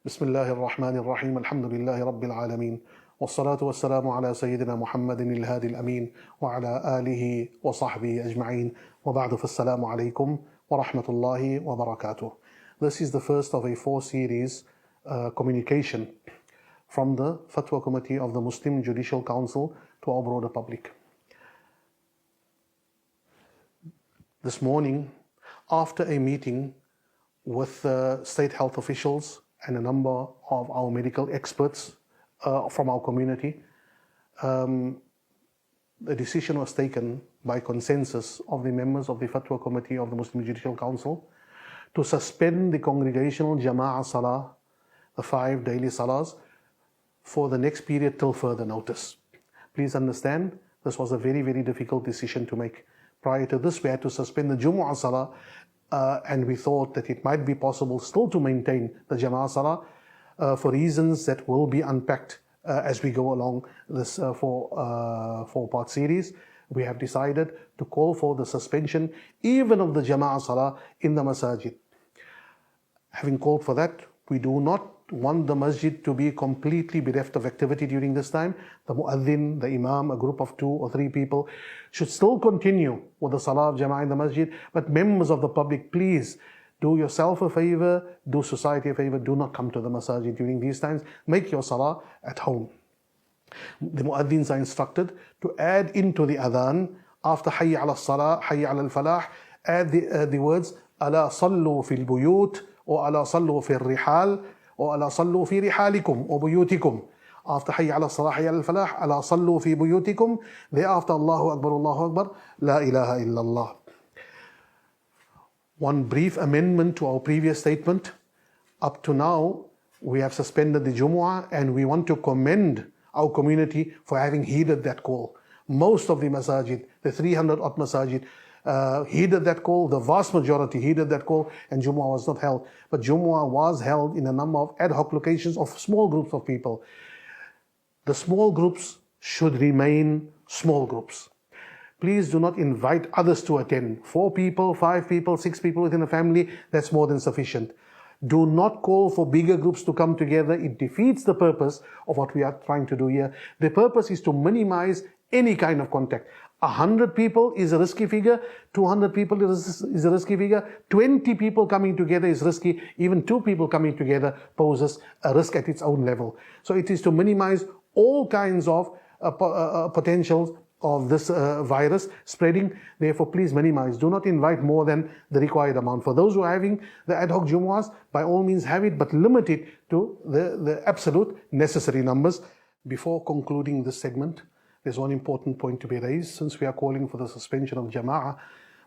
بسم الله الرحمن الرحيم الحمد لله رب العالمين والصلاة والسلام على سيدنا محمد الهادي الأمين وعلى آله وصحبه أجمعين وبعد فالسلام عليكم ورحمة الله وبركاته. This is the first of a 4-series communication from the Fatwa Committee of the Muslim Judicial Council to our broader public. This morning, after a meeting with state health officials and a number of our medical experts from our community, the decision was taken by consensus of the members of the Fatwa Committee of the Muslim Judicial Council to suspend the congregational Jama'ah Salah, the 5 daily Salahs, for the next period till further notice. Please understand, this was a very, very difficult decision to make. Prior to this, we had to suspend the Jumu'ah Salah, and we thought that it might be possible still to maintain the Jama'ah Salah for reasons that will be unpacked as we go along this four-part series. We have decided to call for the suspension even of the Jama'ah Salah in the Masaajid. Having called for that, we do not want the masjid to be completely bereft of activity during this time. The muaddin, the imam, a group of 2 or 3 people should still continue with the salah of jama'ah in the masjid. But members of the public, please do yourself a favor, do society a favor, do not come to the masajid during these times. Make your salah at home. The muaddins are instructed to add into the adhan, after hayya ala salah, hayya ala al-falah, add the words Alaa, sallu fil buyut, or Alaa, sallu fil rihāl, or Alaa, sallu fi rihālikum, or buyutikum. After hayya ala salah, hayya ala falah, Alaa, sallu fi buyutikum. Thereafter, Allahu Akbar, la ilaha illallah. One brief amendment to our previous statement. Up to now, we have suspended the Jumu'ah, and we want to commend our community for having heeded that call. Most of the masajid, the 300 odd masajid, heeded that call. The vast majority heeded that call, and Jumu'ah was not held. But Jumu'ah was held in a number of ad hoc locations of small groups of people. The small groups should remain small groups. Please do not invite others to attend. 4 people, 5 people, 6 people within a family, that's more than sufficient. Do not call for bigger groups to come together. It defeats the purpose of what we are trying to do here. The purpose is to minimize any kind of contact. 100 people is a risky figure, 200 people is a risky figure, 20 people coming together is risky, even 2 people coming together poses a risk at its own level. So it is to minimize all kinds of potentials of this virus spreading. Therefore, please minimize. Do not invite more than the required amount. For those who are having the ad hoc Jumu'ahs, by all means have it, but limit it to the absolute necessary numbers. Before concluding this segment, there's one important point to be raised. Since we are calling for the suspension of Jama'ah,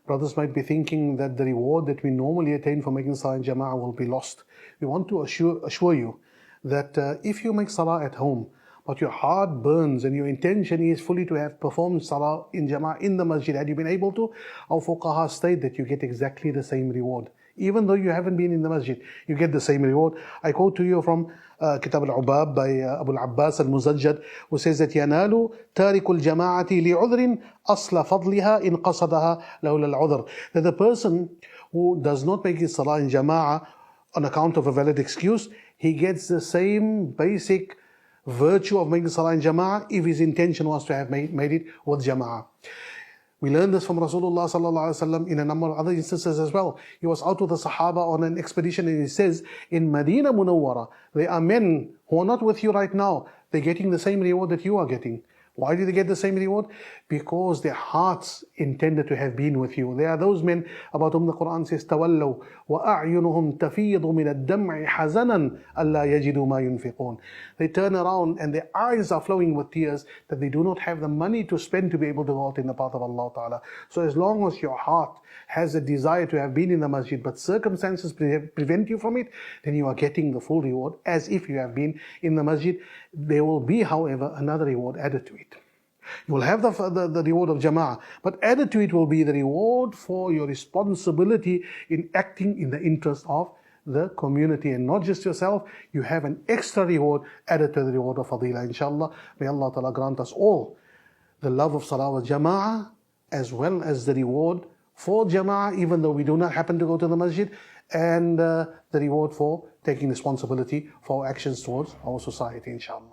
brothers might be thinking that the reward that we normally attain for making Salah in Jama'ah will be lost. We want to assure you that if you make Salah at home, but your heart burns and your intention is fully to have performed Salah in Jama'ah in the masjid, had you been able to, our fuqaha state that you get exactly the same reward. Even though you haven't been in the masjid, you get the same reward. I quote to you from Kitab al-Ubab by Abu al-Abbas al-Muzajjad, who says that يَنَالُ تَارِكُ الْجَمَاعَةِ لِعُذْرٍ أَصْلَ فَضْلِهَا إِنْ قَصَدَهَا لَوْلَا الْعُذْرِ. That the person who does not make his Salah in Jama'ah on account of a valid excuse, he gets the same basic virtue of making Salah in Jama'ah if his intention was to have made it with Jama'ah. We learned this from Rasulullah sallallahu alaihi wasallam in a number of other instances as well. He was out with the Sahaba on an expedition, and he says, in Medina Munawwara, there are men who are not with you right now. They're getting the same reward that you are getting. Why do they get the same reward? Because their hearts intended to have been with you. There are those men about whom the Quran says, تَوَلَّوْا وَأَعْيُنُهُمْ تَفِيضُ مِنَ الدَّمْعِ حَزَنًا أَلَّا يَجِدُوا مَا يُنْفِقُونَ. They turn around and their eyes are flowing with tears that they do not have the money to spend to be able to go out in the path of Allah Ta'ala. So as long as your heart has a desire to have been in the masjid, but circumstances prevent you from it, then you are getting the full reward as if you have been in the masjid. There will be, however, another reward added to it. You will have the reward of Jama'ah, but added to it will be the reward for your responsibility in acting in the interest of the community and not just yourself. You have an extra reward added to the reward of Fadilah, inshallah. May Allah Ta'ala grant us all the love of Salah wa Jama'ah, as well as the reward for Jama'ah, even though we do not happen to go to the masjid, and the reward for taking responsibility for our actions towards our society, inshallah.